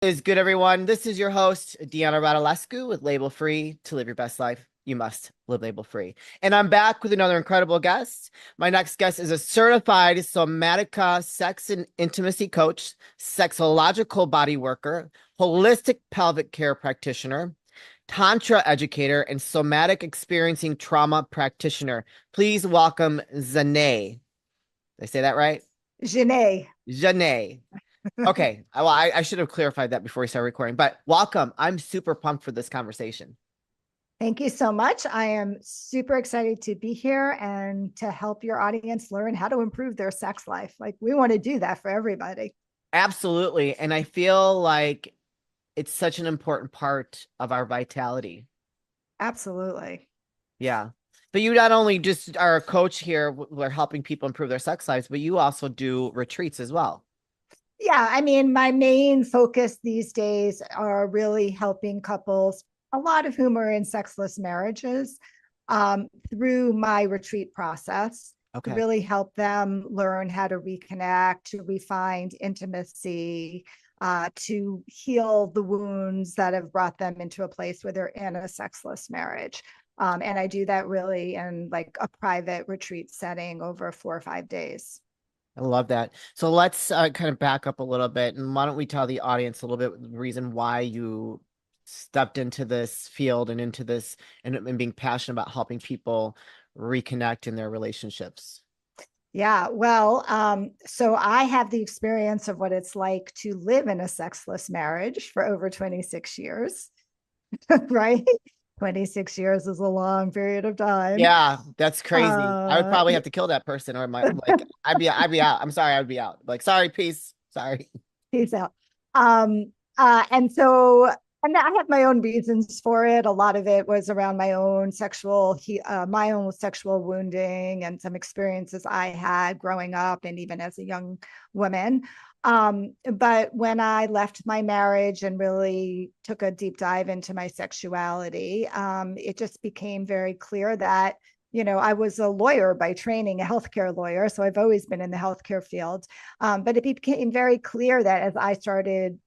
Is good, everyone. This is your host, Deanna Radulescu with Label Free. To live your best life, you must live label free. And I'm back with another incredible guest. My next guest is a certified somatica sex and intimacy coach, sexological body worker, holistic pelvic care practitioner, tantra educator, and somatic experiencing trauma practitioner. Please welcome Xanet. Did I say that right? Xanet. Xanet. Okay. Well, I should have clarified that before we started recording, but welcome. I'm super pumped for this conversation. Thank you so much. I am super excited to be here and to help your audience learn how to improve their sex life. Like, we want to do that for everybody. Absolutely. And I feel like it's such an important part of our vitality. Absolutely. Yeah. But you not only just are a coach here, we're helping people improve their sex lives, but you also do retreats as well. Yeah. I mean, my main focus these days are really helping couples, a lot of whom are in sexless marriages, through my retreat process to Okay. really help them learn how to reconnect, to refine intimacy, to heal the wounds that have brought them into a place where they're in a sexless marriage. And I do that really in like a private retreat setting over 4 or 5 days. I love that. So let's kind of back up a little bit. And why don't we tell the audience a little bit the reason why you stepped into this field and into this and being passionate about helping people reconnect in their relationships. Yeah, well, so I have the experience of what it's like to live in a sexless marriage for over 26 years, right? 26 years is a long period of time. Yeah, that's crazy. I would probably Yeah, have to kill that person or my like I'd be out. I'm sorry, I'd be out. Like, sorry, peace. Sorry. peace out. Um, and so, and I have my own reasons for it. A lot of it was around my own sexual wounding and some experiences I had growing up and even as a young woman. But when I left my marriage and really took a deep dive into my sexuality, it just became very clear that I was a lawyer by training, a healthcare lawyer. So I've always been in the healthcare field. But it became very clear that as I started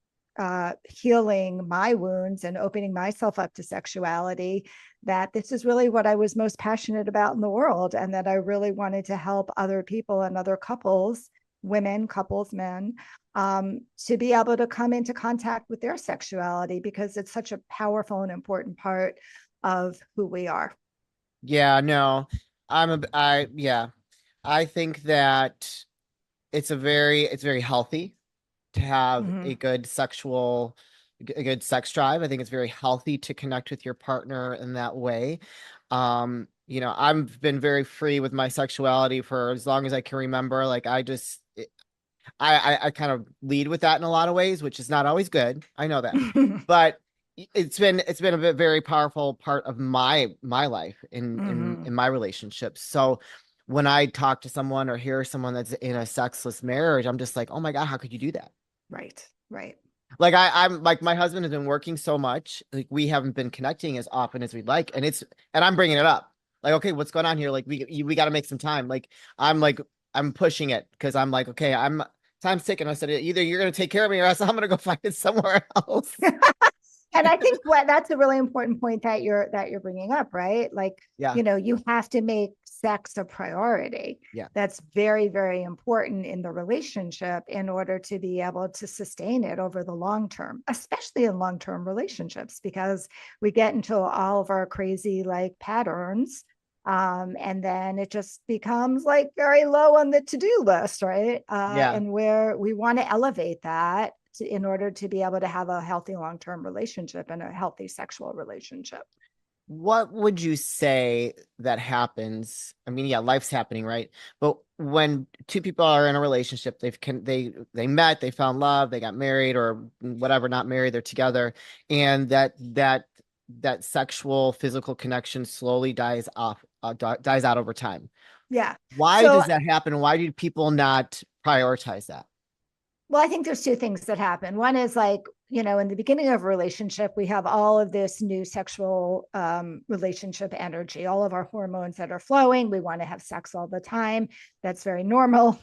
healing my wounds and opening myself up to sexuality, that this is really what I was most passionate about in the world, and that I really wanted to help other people and other couples, women, couples, men, to be able to come into contact with their sexuality because it's such a powerful and important part of who we are. Yeah, no. Yeah. I think that it's very healthy to have Mm-hmm. a good sex drive. I think it's very healthy to connect with your partner in that way. I've been very free with my sexuality for as long as I can remember. Like I kind of lead with that in a lot of ways, which is not always good. I know that, but it's been a very powerful part of my life Mm-hmm. in my relationships. So when I talk to someone or hear someone that's in a sexless marriage, I'm just like, oh my God, how could you do that? Right, right. Like I'm like my husband has been working so much, like we haven't been connecting as often as we'd like, and I'm bringing it up. Like, okay, what's going on here? Like we got to make some time. Like I'm pushing it because I'm like, okay, I'm time's ticking. I said either you're gonna take care of me or else I'm gonna go find it somewhere else. And I think what that's a really important point that you're bringing up, right? Like, Yeah, you have to make sex a priority. yeah, That's very, very important in the relationship in order to be able to sustain it over the long term, especially in long-term relationships, because we get into all of our crazy like patterns. And then it just becomes like very low on the to-do list, right? yeah. And where we want to elevate that in order to be able to have a healthy long-term relationship and a healthy sexual relationship. What would you say that happens? I mean, yeah, life's happening, right? But when two people are in a relationship, they met, they found love, they got married or whatever, not married, they're together, and that sexual physical connection slowly dies out over time. Yeah. Why So, does that happen? Why do people not prioritize that? well, I think there's two things that happen. One is like, in the beginning of a relationship, we have all of this new sexual relationship energy, all of our hormones that are flowing. We want to have sex all the time. That's very normal.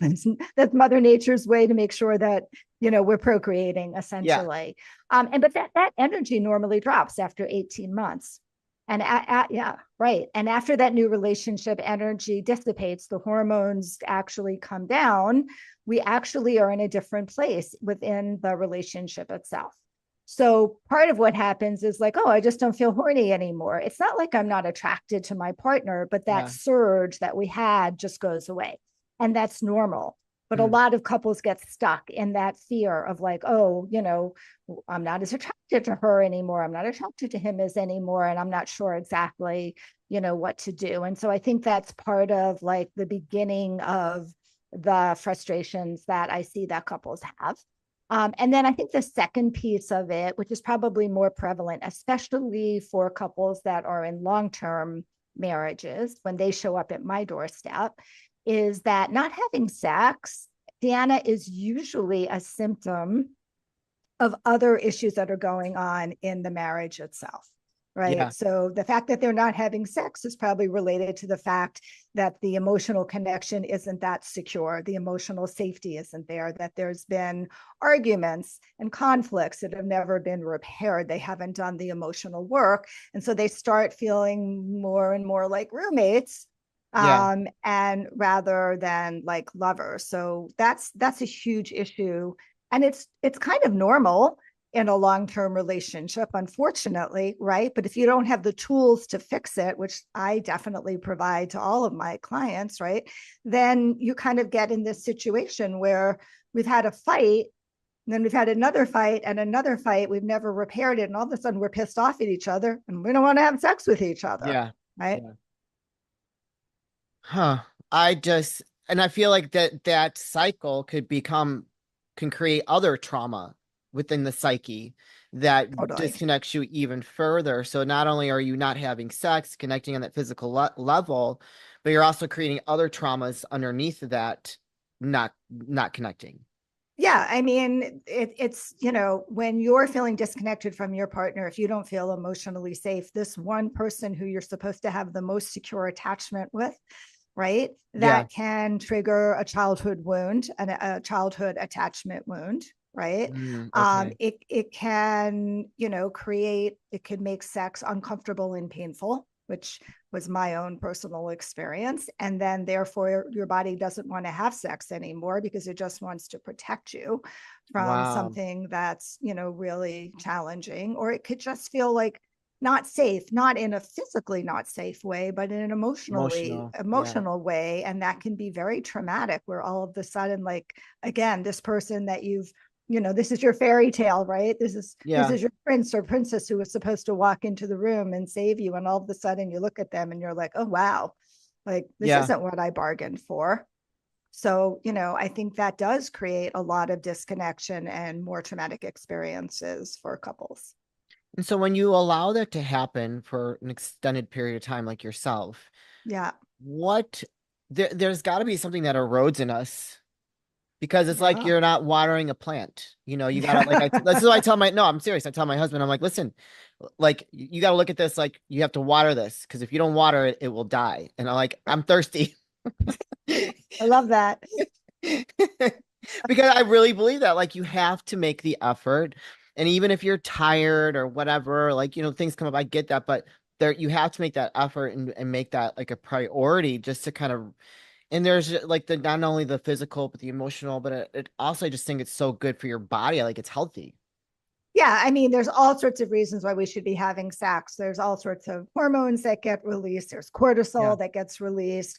That's Mother Nature's way to make sure that, we're procreating Yeah. essentially. But that energy normally drops after 18 months. And yeah, right. And after that new relationship energy dissipates, the hormones actually come down. We actually are in a different place within the relationship itself. So part of what happens is like, oh, I just don't feel horny anymore. It's not like I'm not attracted to my partner, but that Yeah. surge that we had just goes away. And that's normal. But a Mm. lot of couples get stuck in that fear of like, oh, I'm not as attracted to her anymore. I'm not attracted to him as anymore. And I'm not sure exactly, what to do. And so I think that's part of like the beginning of the frustrations that I see that couples have. And then I think the second piece of it, which is probably more prevalent, especially for couples that are in long-term marriages, when they show up at my doorstep, is that not having sex, Deanna, is usually a symptom of other issues that are going on in the marriage itself. Yeah. Right. So the fact that they're not having sex is probably related to the fact that the emotional connection isn't that secure. The emotional safety isn't there, that there's been arguments and conflicts that have never been repaired. They haven't done the emotional work. And so they start feeling more and more like roommates, Yeah. and rather than like lovers. So that's a huge issue. And it's kind of normal in a long-term relationship, unfortunately, right? But if you don't have the tools to fix it, which I definitely provide to all of my clients, right, then you kind of get in this situation where we've had a fight, and then we've had another fight and another fight, we've never repaired it, and all of a sudden we're pissed off at each other and we don't want to have sex with each other, Yeah. right? Yeah. Huh. And I feel like that cycle can create other trauma within the psyche that Totally. disconnects you even further. So not only are you not having sex, connecting on that physical level, but you're also creating other traumas underneath that, not connecting. Yeah, I mean, it's, when you're feeling disconnected from your partner, if you don't feel emotionally safe, this one person who you're supposed to have the most secure attachment with, right? Yeah. That can trigger a childhood wound and a childhood attachment wound, right? Okay. It can, it could make sex uncomfortable and painful, which was my own personal experience. And then therefore your body doesn't want to have sex anymore because it just wants to protect you from Wow. something that's, really challenging. Or it could just feel like not safe, not in a physically not safe way, but in an Emotional. Yeah. emotional way. And that can be very traumatic, where all of a sudden, like, again, this person that you've, this is your fairy tale, right? This Yeah. is your prince or princess who was supposed to walk into the room and save you. And all of a sudden you look at them and you're like, oh wow, like this Yeah. isn't what I bargained for. So, I think that does create a lot of disconnection and more traumatic experiences for couples. And so when you allow that to happen for an extended period of time, like yourself, Yeah. what there's got to be something that erodes in us because it's like Yeah. you're not watering a plant. You gotta like Yeah. this is what I tell my no, I'm serious. I tell my husband, I'm like, listen, like you gotta look at this like you have to water this because if you don't water it, it will die. And I'm thirsty. I love that. Because I really believe that like you have to make the effort. And even if you're tired or whatever, like things come up, I get that, but there you have to make that effort and make that like a priority just to kind of and there's like the not only the physical but the emotional, but it also I just think it's so good for your body, like it's healthy. Yeah, I mean, there's all sorts of reasons why we should be having sex. There's all sorts of hormones that get released. There's Yeah. cortisol that gets released.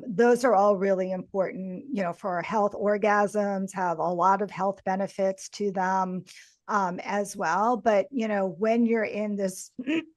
Those are all really important, for our health. Orgasms have a lot of health benefits to them, as well. But, when you're in this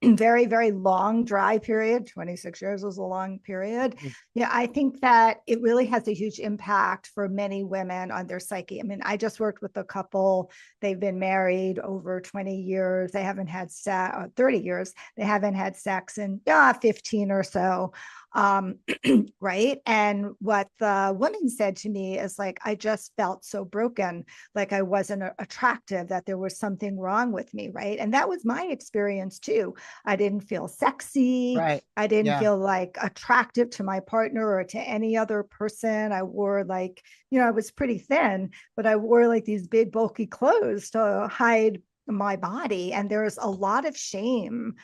very, very long dry period, 26 years was a long period. Yeah, I think that it really has a huge impact for many women on their psyche. I mean, I just worked with a couple. They've been married over 20 years. They haven't had sex, 30 years. They haven't had sex in 15 or so. Right. And what the woman said to me is like, I just felt so broken, like I wasn't attractive, that there was something wrong with me. Right. And that was my experience too. I didn't feel sexy. Right. I didn't Yeah. feel like attractive to my partner or to any other person. I wore like, I was pretty thin, but I wore like these big, bulky clothes to hide my body. And there's a lot of shame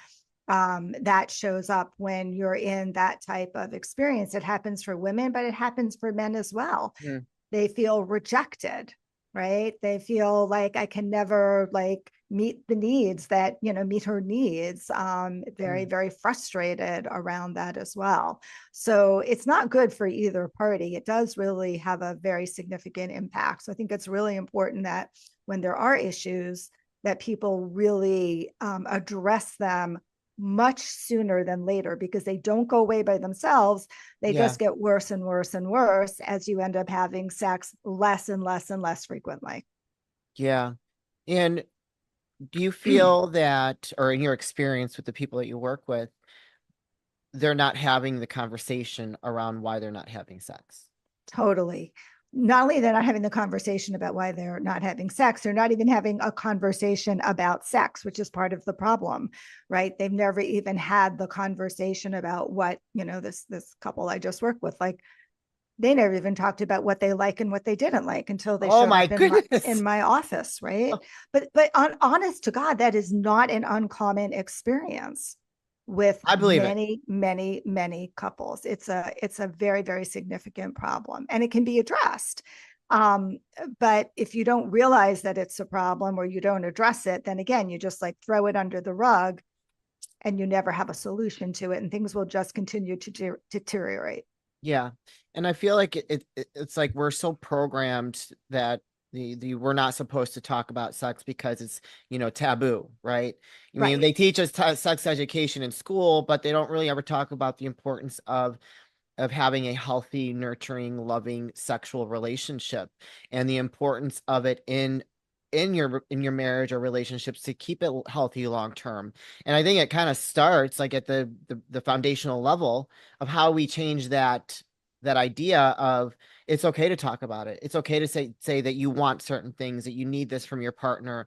that shows up when you're in that type of experience. It happens for women, but it happens for men as well. Mm. They feel rejected, right? They feel like I can never like meet the needs that, meet her needs. Very, Mm. very frustrated around that as well. So it's not good for either party. It does really have a very significant impact. So I think it's really important that when there are issues, that people really address them much sooner than later, because they don't go away by themselves. They Yeah. just get worse and worse and worse as you end up having sex less and less and less frequently. Yeah. And do you feel that, or in your experience with the people that you work with, they're not having the conversation around why they're not having sex? Totally. Not only they're not having the conversation about why they're not having sex, they're not even having a conversation about sex, which is part of the problem, right? They've never even had the conversation about what, this couple I just worked with, like they never even talked about what they like and what they didn't like until they Oh showed my up in goodness. my office, right? But honest to God, that is not an uncommon experience with I believe it. many, many, many couples. It's a very, very significant problem, and it can be addressed. Um, but if you don't realize that it's a problem or you don't address it, then again, you just like throw it under the rug and you never have a solution to it, and things will just continue to deteriorate. Yeah. And I feel like it's like we're so programmed that the we're not supposed to talk about sex because it's, taboo, right? I mean, Right. they teach us sex education in school, but they don't really ever talk about the importance of having a healthy, nurturing, loving sexual relationship and the importance of it in your marriage or relationships to keep it healthy long term. And I think it kind of starts like at the foundational level of how we change that idea of it's okay to talk about it. It's okay to say that you want certain things, that you need this from your partner.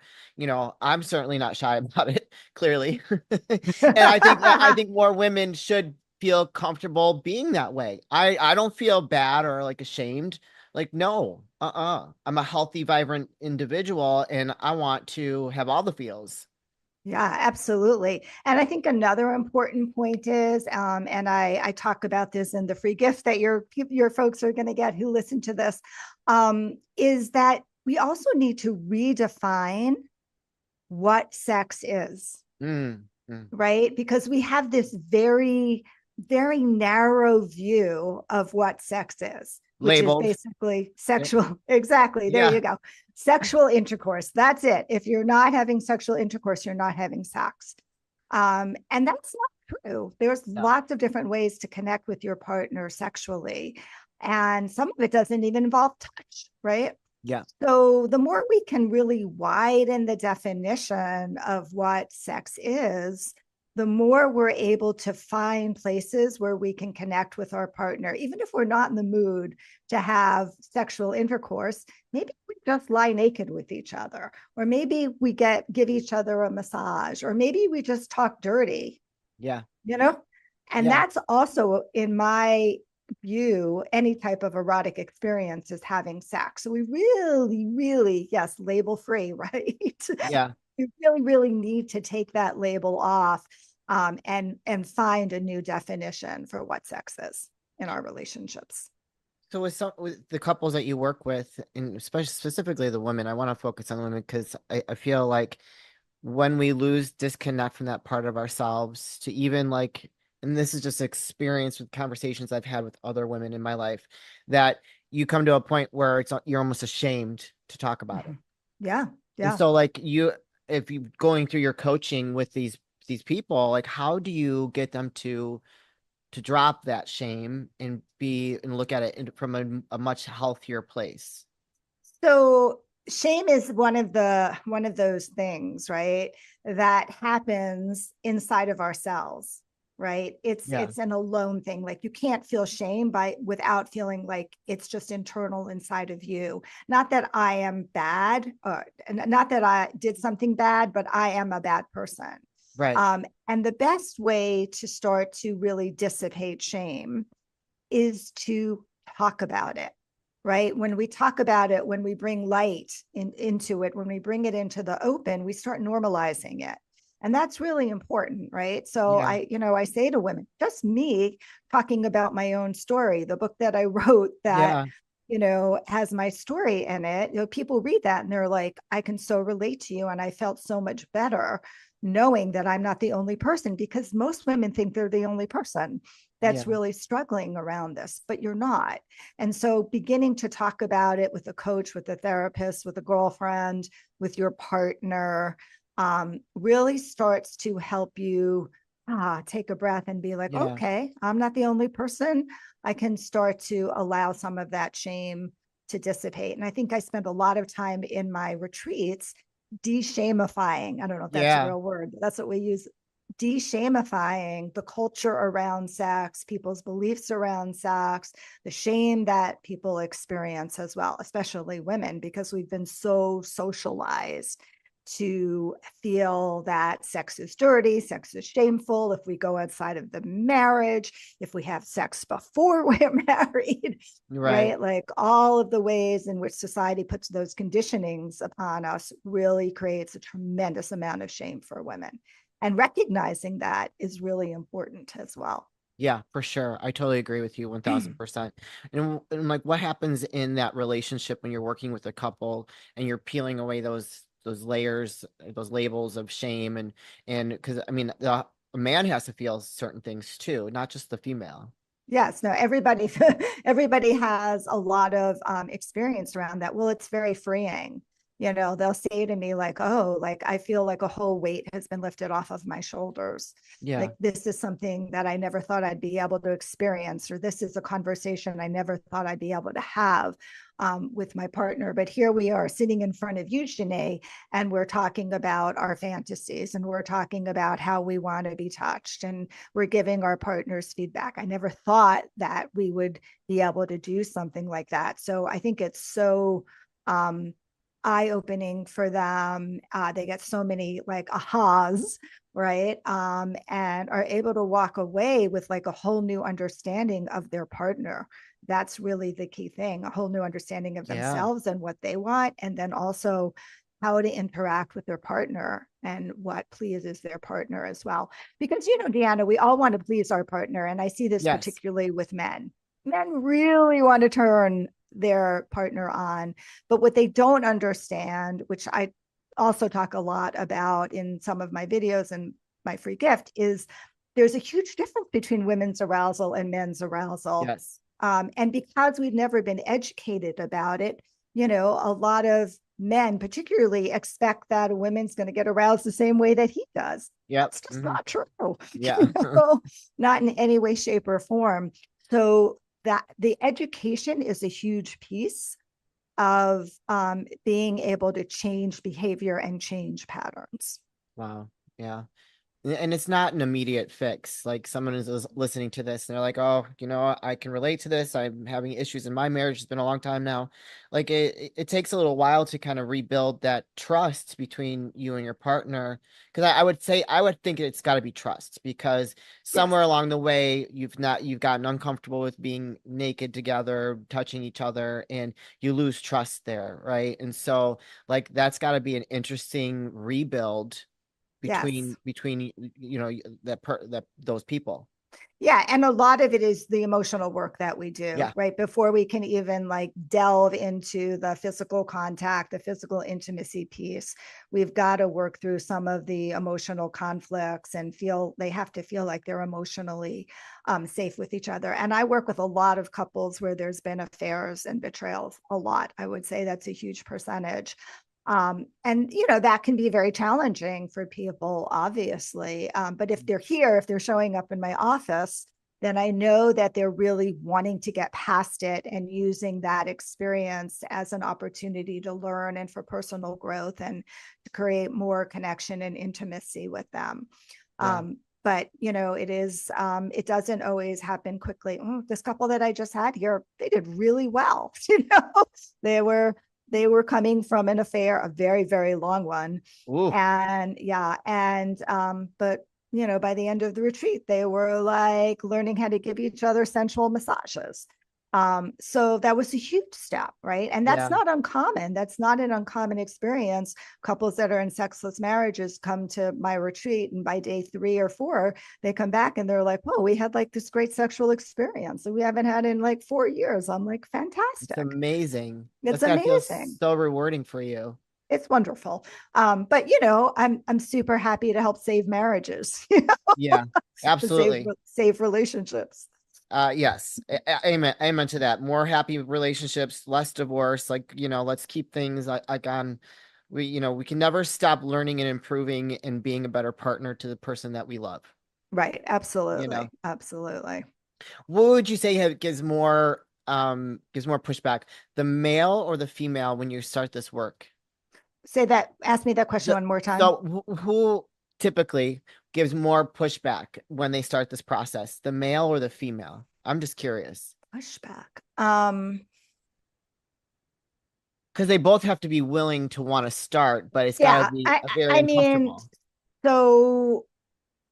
I'm certainly not shy about it, clearly. And I think more women should feel comfortable being that way. I don't feel bad or like ashamed. Like, no, I'm a healthy, vibrant individual and I want to have all the feels. Yeah, absolutely. And I think another important point is, and I talk about this in the free gift that your folks are going to get who listen to this, is that we also need to redefine what sex is, Mm, mm. right? Because we have this very, very narrow view of what sex is, which is Labeled. basically Yeah. sexual. Exactly. There Yeah. you go. Sexual intercourse. That's it. If you're not having sexual intercourse, you're not having sex. And that's not true. There's Yeah. lots of different ways to connect with your partner sexually. And some of it doesn't even involve touch, right? Yeah. So the more we can really widen the definition of what sex is, the more we're able to find places where we can connect with our partner, even if we're not in the mood to have sexual intercourse. Maybe we just lie naked with each other, or maybe we give each other a massage, or maybe we just talk dirty, Yeah. you know? And Yeah. that's also, in my view, any type of erotic experience is having sex. So we really, really, yes, label free, right? Yeah. We really, really need to take that label off, and find a new definition for what sex is in our relationships. So with the couples that you work with, and especially specifically the women, I want to focus on women because I feel like when we lose disconnect from that part of ourselves to even like, and this is just experience with conversations I've had with other women in my life, that you come to a point where you're almost ashamed to talk about it. Mhm. Yeah, And yeah. so like if you going through your coaching with these people, like how do you get them to drop that shame and look at it from a much healthier place? So shame is one of those things, right, that happens inside of ourselves. right? Yeah. It's an alone thing. Like you can't feel shame without feeling like it's just internal inside of you. Not that I am bad, or not that I did something bad, but I am a bad person. Right. And the best way to start to really dissipate shame is to talk about it, right? When we talk about it, when we bring light into it, when we bring it into the open, we start normalizing it. And that's really important, right? So Yeah. I say to women, just me talking about my own story, the book that I wrote that, Yeah. has my story in it, people read that and they're like, I can so relate to you. And I felt so much better knowing that I'm not the only person, because most women think they're the only person Yeah. that's really struggling around this, but you're not. And so beginning to talk about it with a coach, with a therapist, with a girlfriend, with your partner, really starts to help you take a breath and be like, Yeah. okay, I'm not the only person. I can start to allow some of that shame to dissipate. And I think I spend a lot of time in my retreats de-shamifying. I don't know if that's a Yeah. real word, but that's what we use. De-shamifying the culture around sex, people's beliefs around sex, the shame that people experience as well, especially women, because we've been so socialized to feel that sex is dirty, sex is shameful, if we go outside of the marriage, if we have sex before we're married, Right. right? Like all of the ways in which society puts those conditionings upon us really creates a tremendous amount of shame for women. And recognizing that is really important as well. Yeah, for sure. I totally agree with you 1000%. And like what happens in that relationship when you're working with a couple and you're peeling away those layers, those labels of shame and because I mean a man has to feel certain things too, not just the female. Yes, no, everybody everybody has a lot of experience around that. Well, it's very freeing. They'll say to me like, "Oh, like I feel like a whole weight has been lifted off of my shoulders. Yeah. Like this is something that I never thought I'd be able to experience, or this is a conversation I never thought I'd be able to have with my partner. But here we are sitting in front of you, Xanet, and we're talking about our fantasies, and we're talking about how we want to be touched, and we're giving our partners feedback. I never thought that we would be able to do something like that. So I think it's so eye-opening for them. They get so many like ahas, right? And are able to walk away with like a whole new understanding of their partner. That's really the key thing, a whole new understanding of Yeah. themselves and what they want, and then also how to interact with their partner and what pleases their partner as well. Because, Deanna, we all want to please our partner. And I see this Yes. particularly with men. Men really want to turn their partner on. But what they don't understand, which I also talk a lot about in some of my videos and my free gift, is there's a huge difference between women's arousal and men's arousal. Yes. And because we've never been educated about it, a lot of men particularly expect that a woman's going to get aroused the same way that he does. Yep. That's just not true, Yeah. not in any way, shape, or form. So that the education is a huge piece of being able to change behavior and change patterns. Wow. Yeah. And it's not an immediate fix. Like someone is listening to this and they're like, "Oh, I can relate to this. I'm having issues in my marriage. It's been a long time now." Like it takes a little while to kind of rebuild that trust between you and your partner. Because I would say I would think it's got to be trust because Yes. somewhere along the way you've gotten uncomfortable with being naked together, touching each other, and you lose trust there, right? And so like that's got to be an interesting rebuild Yes. between that those people. Yeah, and a lot of it is the emotional work that we do, Yeah. right? Before we can even like delve into the physical contact, the physical intimacy piece, we've got to work through some of the emotional conflicts and they have to feel like they're emotionally safe with each other. And I work with a lot of couples where there's been affairs and betrayals, a lot. I would say that's a huge percentage. And that can be very challenging for people, obviously. But if they're here, if they're showing up in my office, then I know that they're really wanting to get past it and using that experience as an opportunity to learn and for personal growth and to create more connection and intimacy with them. Yeah. Um, but it doesn't always happen quickly. This couple that I just had here, they did really well. They were they were coming from an affair, a very, very long one. Ooh, And yeah, and but by the end of the retreat, they were like learning how to give each other sensual massages. So that was a huge step, right? And that's yeah. not uncommon. That's not an uncommon experience. Couples that are in sexless marriages come to my retreat, and by day 3 or 4, they come back and they're like, "Oh, we had like this great sexual experience that we haven't had in like 4 years." I'm like, It's "Fantastic! amazing. It's That's gotta feel amazing. so rewarding for you. It's wonderful." But I'm super happy to help save marriages, Yeah, to save absolutely. save relationships. Yes, amen, amen to that. More happy relationships, less divorce. Like, let's keep things like on. We can never stop learning and improving and being a better partner to the person that we love. Right. You know, Absolutely. Absolutely. what would you say gives more pushback, the male or the female when you start this work? Ask me that question The, one more time. so who typically gives more pushback when they start this process, the male or the female? I'm just curious. Pushback. Because they both have to be willing to want to start, but it's got to Yeah, be I a very I mean, uncomfortable. so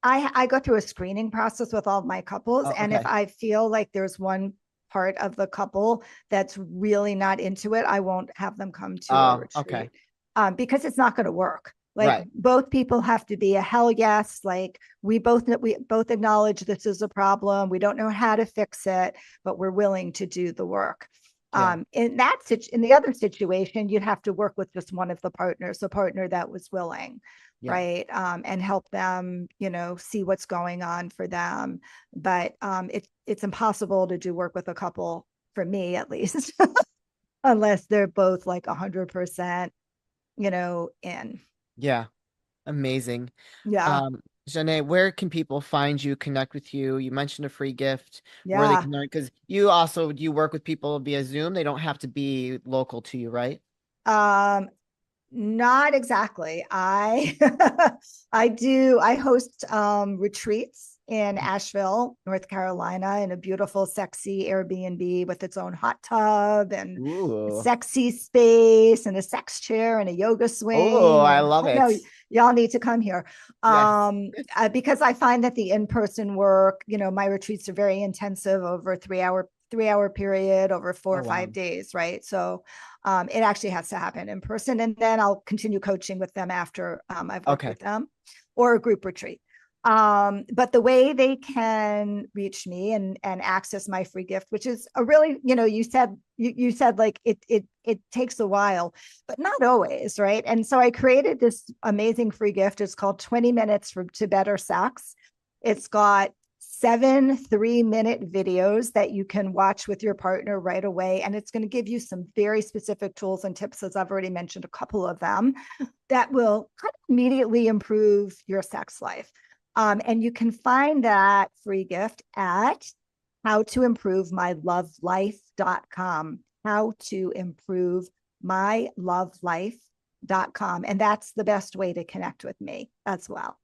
I go through a screening process with all of my couples, Oh, and if okay. I feel like there's one part of the couple that's really not into it, I won't have them come to a Oh, okay. retreat, because it's not going to work. Like Right. both people have to be a hell yes. Like we both acknowledge this is a problem. We don't know how to fix it, but we're willing to do the work. Yeah. In the other situation, you'd have to work with just one of the partners, a partner that was willing, Yeah. right? And help them, see what's going on for them. But it's impossible to do work with a couple, for me at least, unless they're both like 100%, in. Yeah. Amazing. Yeah, Um, Xanet, where can people find you, connect with you? You mentioned a free gift where they yeah. can learn because you work with people via Zoom. They don't have to be local to you, right? Um, Not exactly. I host retreats in Asheville, North Carolina, in a beautiful, sexy Airbnb with its own hot tub and a Ooh. sexy space and a sex chair and a yoga Oh, swing. I And love I it. know y'all need to come here. Yes. Because I find that the in-person work, my retreats are very intensive, over a 3 hour period, over four Oh, or wow. 5 days, right? So it actually has to happen in person. And then I'll continue coaching with them after I've worked Okay. with them, or a group retreat. But the way they can reach me and access my free gift, which is a really, you said like it takes a while, but not always, right? And so I created this amazing free gift. It's called 20 Minutes to Better Sex. It's got 7 3-minute videos that you can watch with your partner right away. And it's going to give you some very specific tools and tips, as I've already mentioned a couple of them, that will kind of immediately improve your sex life. And you can find that free gift at howtoimprovemylovelife.com. How to improve mylovelife.com. And that's the best way to connect with me as well.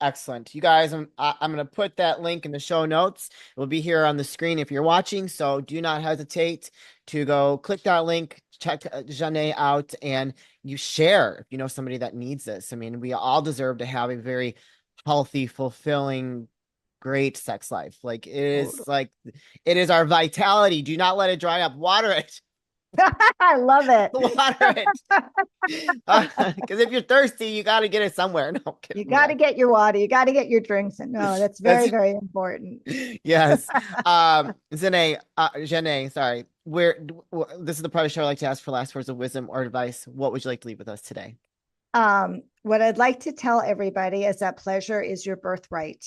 Excellent. You guys, I'm going to put that link in the show notes. It will be here on the screen if you're watching. So do not hesitate to go click that link, check Xanet out, and you share if you know somebody that needs this. I mean, we all deserve to have a very healthy, fulfilling, great sex life. Like it is our vitality. Do not let it dry up. Water it. I love it. Water it. Because if you're thirsty, you got to get it somewhere. No, I'm You kidding. got Yeah. to get your water. You got to get your drinks in. No, that's very, That's very important. yes. Janae, sorry. This is the part of the show I like to ask for last words of wisdom or advice. What would you like to leave with us today? What I'd like to tell everybody is that pleasure is your birthright.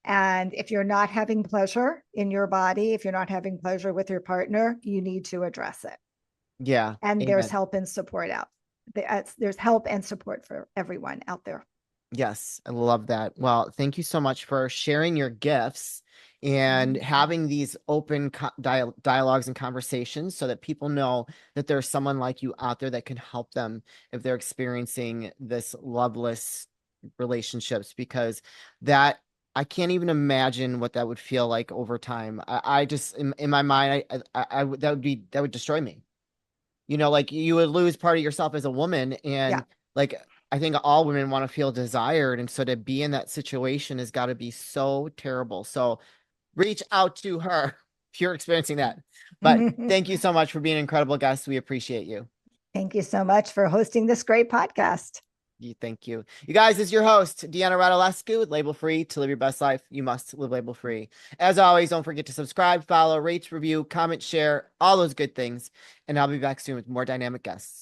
And if you're not having pleasure in your body, if you're not having pleasure with your partner, you need to address it. Yeah. And there's Amen. help and support out. There's help and support for everyone out there. Yes, I love that. Well, thank you so much for sharing your gifts and having these open dialogues and conversations so that people know that there's someone like you out there that can help them if they're experiencing this loveless relationships because that I can't even imagine what that would feel like over time. I just in my mind, that would destroy me. You know, like you would lose part of yourself as a woman, Yeah. and like I think all women want to feel desired, and so to be in that situation has got to be so terrible. So reach out to her if you're experiencing that. But thank you so much for being an incredible guest. We appreciate you. Thank you so much for hosting this great podcast. Thank you. You guys, this is your host, Deanna Radulescu with Label Free. To live your best life, you must live label free. As always, don't forget to subscribe, follow, rate, review, comment, share, all those good things. And I'll be back soon with more dynamic guests.